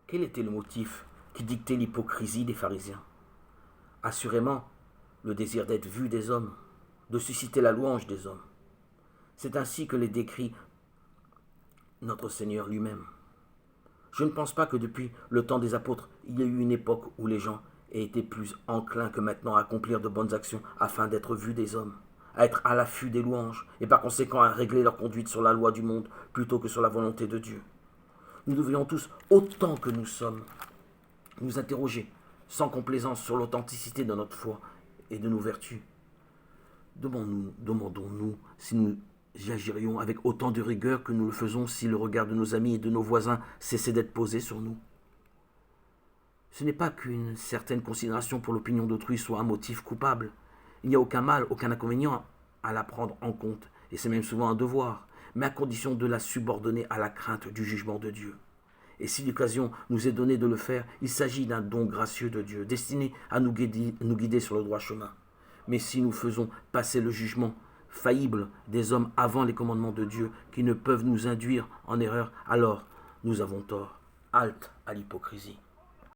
Quel était le motif qui dictait l'hypocrisie des pharisiens? Assurément, le désir d'être vu des hommes, de susciter la louange des hommes. C'est ainsi que les décrit notre Seigneur lui-même. Je ne pense pas que depuis le temps des apôtres, il y ait eu une époque où les gens aient été plus enclins que maintenant à accomplir de bonnes actions afin d'être vus des hommes, à être à l'affût des louanges et par conséquent à régler leur conduite sur la loi du monde plutôt que sur la volonté de Dieu. Nous devrions tous, autant que nous sommes, nous interroger sans complaisance sur l'authenticité de notre foi et de nos vertus. Demandons-nous si nous agirions avec autant de rigueur que nous le faisons si le regard de nos amis et de nos voisins cessait d'être posé sur nous. Ce n'est pas qu'une certaine considération pour l'opinion d'autrui soit un motif coupable. Il n'y a aucun mal, aucun inconvénient à la prendre en compte, et c'est même souvent un devoir, mais à condition de la subordonner à la crainte du jugement de Dieu. Et si l'occasion nous est donnée de le faire, il s'agit d'un don gracieux de Dieu, destiné à nous guider sur le droit chemin. Mais si nous faisons passer le jugement faillible des hommes avant les commandements de Dieu qui ne peuvent nous induire en erreur, alors nous avons tort. Halte à l'hypocrisie.